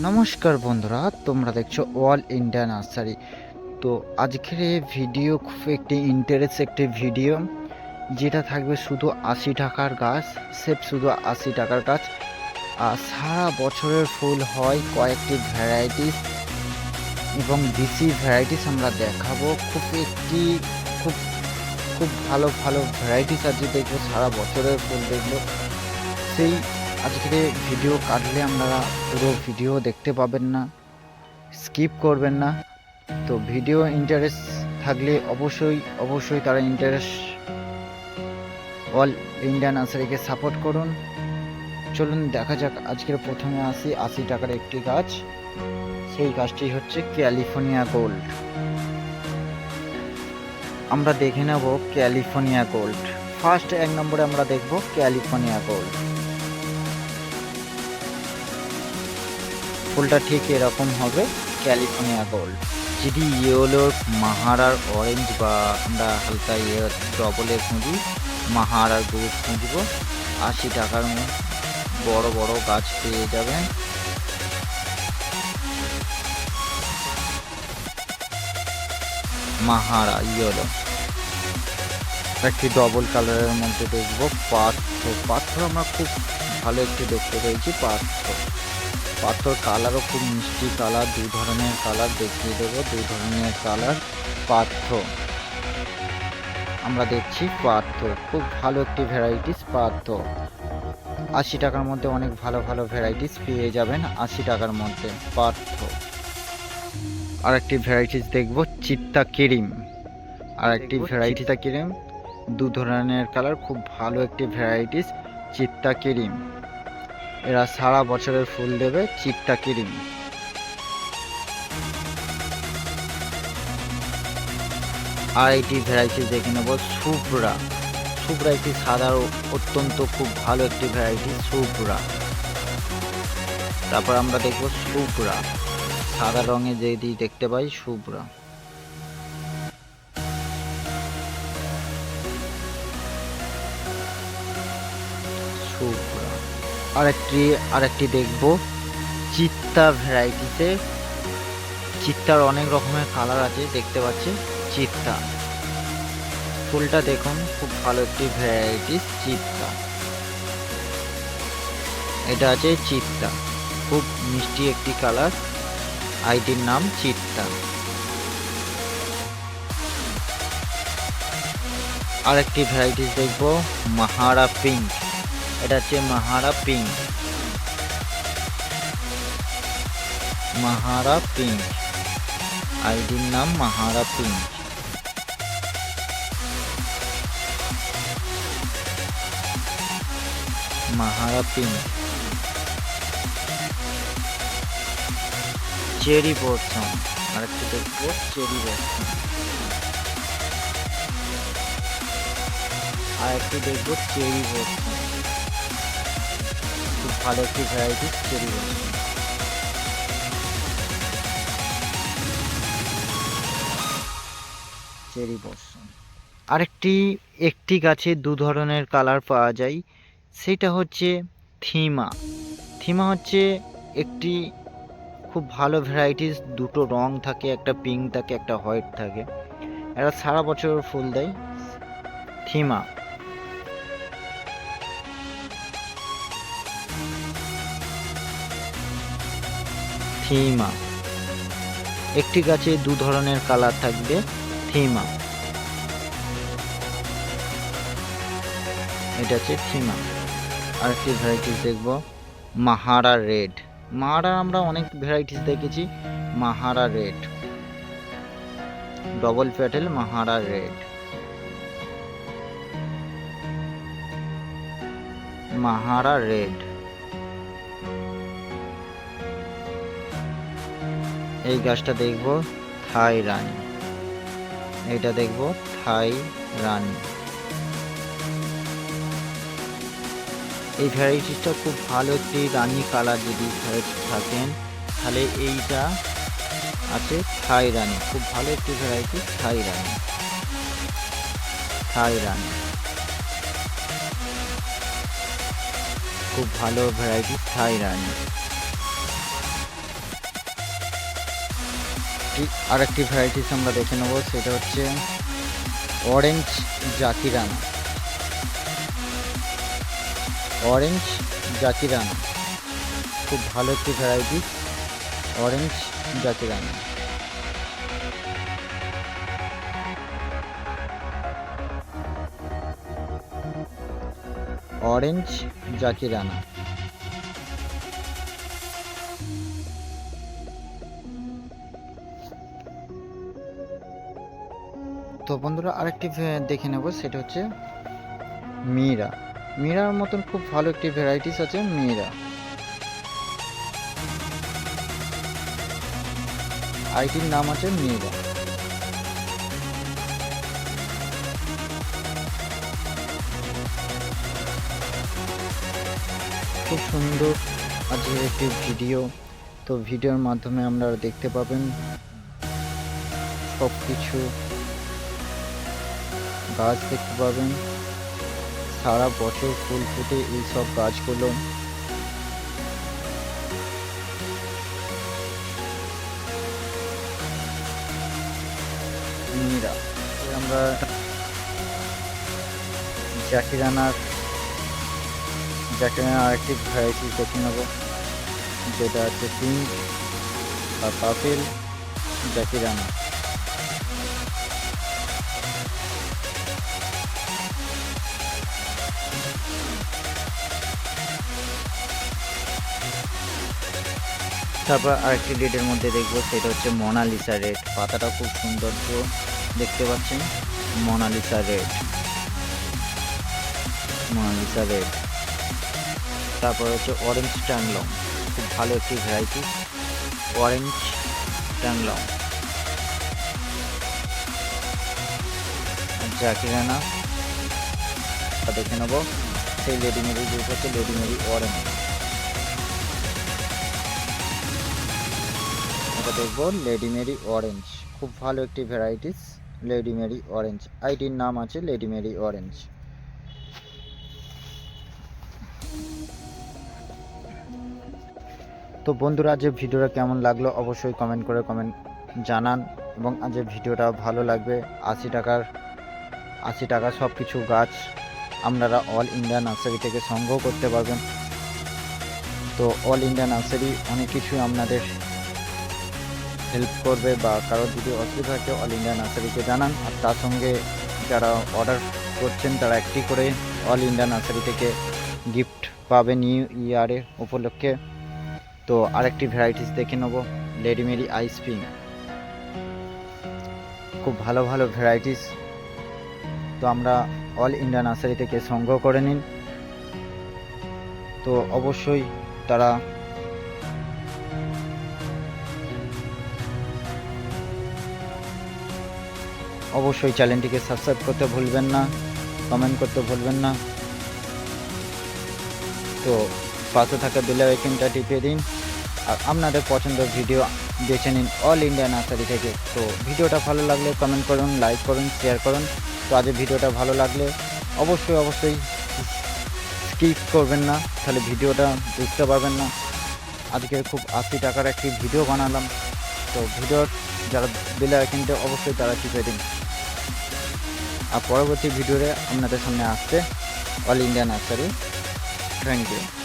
নমস্কার বন্ধুরা, তোমরা দেখছো অল ইন্ডিয়া নার্সারি। তো আজকের এই ভিডিও খুব একটি ইন্টারেস্ট ভিডিও, যেটা থাকবে শুধু 80 টাকার গাছ, শুধু 80 টাকার গাছ। আর সারা বছরের ফুল হয় কয়েকটি ভ্যারাইটিস এবং দেশি ভ্যারাইটিস আমরা দেখাবো। খুব খুব ভালো ভালো ভ্যারাইটিস আজকে দেখবো, সারা বছরের ফুল দেখবো। সেই আজকের ভিডিও কাটলে আপনারা পুরো ভিডিও দেখতে পাবেন না, স্কিপ করবেন না। তো ভিডিও ইন্টারেস্ট থাকলে অবশ্যই তারা অল ইন্ডিয়া নার্সারিকে সাপোর্ট করুন। চলুন দেখা যাক। আজকের প্রথমে আসি 80 টাকার একটি গাছ। সেই গাছটি হচ্ছে ক্যালিফোর্নিয়া গোল্ড। আমরা দেখে নেব ক্যালিফোর্নিয়া গোল্ড। ফার্স্ট 1 নম্বরে আমরা দেখব ক্যালিফোর্নিয়া গোল্ড। ফুলটা ঠিক এরকম হবে, ক্যালিফোর্নিয়া গোল্ড। যদি ইয়েলোর মাহারার অরেঞ্জ বা আমরা হালকা ডবলের খুঁজি, মাহারার গ্রুপ খুঁজব, 80 টাকার বড় বড় গাছ পেয়ে যাবেন। মাহারা ইয়েলো একটি ডবল কালারের মধ্যে দেখব পাথর আমরা খুব ভালো একটি দেখতে পেয়েছি। পাথর কালারও খুব মিষ্টি কালার, 2 ধরনের কালার দেখিয়ে দেবো। 2 ধরনের কালার পাথর আমরা দেখছি। পাথর খুব ভালো একটি ভ্যারাইটিস। পাথর 80 টাকার মধ্যে অনেক ভালো ভালো ভ্যারাইটিস পেয়ে যাবেন 80 টাকার মধ্যে। পাথর আর একটি ভ্যারাইটিস দেখব চিত্তা ক্রিম। আর একটি ভ্যারাইটিস ক্রিম, 2 ধরনের কালার, খুব ভালো একটি ভ্যারাইটিস চিত্তা ক্রিম। এরা সারা বছরের ফুল দেবে। চিত্তা ক্রিম আর একটি ভ্যারাইটিস দেখে নেব সুব্রা। একটি সাদা অত্যন্ত খুব ভালো একটি ভ্যারাইটি সুব্রা। তারপর আমরা দেখব সুব্রা, সাদা রঙে যেটি দেখতে পাই সুব্রা। আরেকটি দেখব চিত্তা ভ্যারাইটিসে। চিত্তার অনেক রকমের কালার আছে, দেখতে পাচ্ছি চিত্তা। ফুলটা দেখুন, খুব ভালো একটি ভ্যারাইটিস চিত্তা। এটা আছে চিত্তা, খুব মিষ্টি একটি কালার, আইটির নাম চিত্তা। আরেকটি ভ্যারাইটিস দেখব মাহারা পিঙ্ক। এটা হচ্ছে মাহারা পিঙ্ক। আইডির নাম মাহারা পিঙ্ক। চেরি ব্লসম আরেকটি দেখবো, চেরি ব্লসম। আরেকটি দেখবো চেরি ব্লসম, খুব ভালো একটি ভ্যারাইটি চেরি ব্লসম। একটি গাছে 2 ধরনের কালার পাওয়া যায়, সেটা হচ্ছে থিমা। হচ্ছে একটি খুব ভালো ভ্যারাইটিস, 2টো রং থাকে, একটা পিঙ্ক থাকে, একটা হোয়াইট থাকে। এরা সারা বছর ফুল দেয়। থিমা একটি গাছে 2 ধরনের কালার থাকবে। থিমা, এটা হচ্ছে থিমা। আরেকটি ভ্যারাইটিস দেখব মাহারা রেড। আমরা অনেক ভ্যারাইটিস দেখেছি। মাহারা রেড, ডবল প্যাটেল মাহারা রেড। এই গাছটা দেখব থাই রানী। এটা দেখব থাই রানী। এই ভ্যারাইটিসটা খুব ভালো একটি রানী কালার, যদি থাকেন তাহলে এইটা আছে থাই রানী। খুব ভালো একটি ভ্যারাইটি থাই রানী। খুব ভালো ভ্যারাইটি থাই রানী। আরেকটি ভ্যারাইটিস আমরা দেখে নেব, সেটা হচ্ছে অরেঞ্জ জাকিরানা। অরেঞ্জ জাকিরানা খুব ভালো একটি ভ্যারাইটি, অরেঞ্জ জাকিরানা। অরেঞ্জ জাকিরানা। তো বন্ধুরা আরেকটি দেখে নেব, সেটা হচ্ছে মীরা। মীরার মতন খুব ভালো একটি ভ্যারাইটিস আছে মীরা। আইটির নাম আছে মীরা। খুব সুন্দর আজকের একটি ভিডিও। তো ভিডিওর মাধ্যমে আপনারা দেখতে পাবেন সব কিছু গাছ দেখতে পাবেন, সারা বছর ফুল ফুটে এই সব গাছগুলো। মীরা আমরা জাকিরানার আরেকটি ভ্যারাইটি দেখে নেব, যেটা হচ্ছে পিঙ্ক বা পার্পেল জাকিরানা। তারপর আরেকটি রেডের মধ্যে দেখবো, সেটা হচ্ছে মোনালিসা রেড। পাতাটা খুব সৌন্দর্য দেখতে পাচ্ছেন, মোনালিসা রেড, মোনালিসা রেড। তারপর হচ্ছে অরেঞ্জ ট্যাংলং, খুব ভালো একটি ভ্যারাইটি, অরেঞ্জ ট্যাংলং। জাকিরানা দেখে নেবো, সেই লেডি মেরি গ্রুপ হচ্ছে লেডি মেরি অরেঞ্জ। এটা দেখবো লেডি মেরি অরেঞ্জ, খুব ভালো একটি ভ্যারাইটিস লেডি মেরি অরেঞ্জ। আইটির নাম আছে লেডি মেরি অরেঞ্জ। তো বন্ধুরা আজকের ভিডিওটা কেমন লাগলো অবশ্যই কমেন্ট করে জানান, এবং আজকের ভিডিওটা ভালো লাগবে। 80 টাকা সব কিছু গাছ আপনারা অল ইন্ডিয়া নার্সারি থেকে সংগ্রহ করতে পারবেন। তো অল ইন্ডিয়া নার্সারি অনেক কিছুই আপনাদের হেল্প করবে, বা কারোর যদি অসুবিধা থাকে অল ইন্ডিয়া নার্সারিকে জানান। আর তার সঙ্গে যারা অর্ডার করছেন তারা একটি করে অল ইন্ডিয়া নার্সারি থেকে গিফট পাবে নিউ ইয়ারের উপলক্ষে। তো আরেকটি ভ্যারাইটিস দেখে নেব, লেডি মেরি আইস পিঙ্ক। খুব ভালো ভালো ভ্যারাইটিস, তো আমরা অল ইন্ডিয়া নার্সারি থেকে সংগ্রহ করে নিন। তো অবশ্যই তারা অবশ্যই চ্যানেলটিকে সাবস্ক্রাইব করতে ভুলবেন না, কমেন্ট করতে ভুলবেন না। তো পাশে থাকা বেল আইকনটা টিপে দিন, আর আপনাদের পছন্দের ভিডিও বেছে নিন অল ইন্ডিয়া নার্সারি থেকে। তো ভিডিওটা ভালো লাগলে কমেন্ট করুন, লাইক করুন, শেয়ার করুন। তো আজ ভিডিওটা ভালো লাগলে অবশ্যই স্কিপ করবেন না, তাহলে ভিডিওটা বুঝতে পারবেন না। আজকে খুব 80 টাকার একটি ভিডিও বানালাম। তো ভিডিওর যারা বেল আইকনটা অবশ্যই তারা টিপে দিন। আর পরবর্তী ভিডিওতে আপনাদের সামনে আসছে all India nursery. Thank you.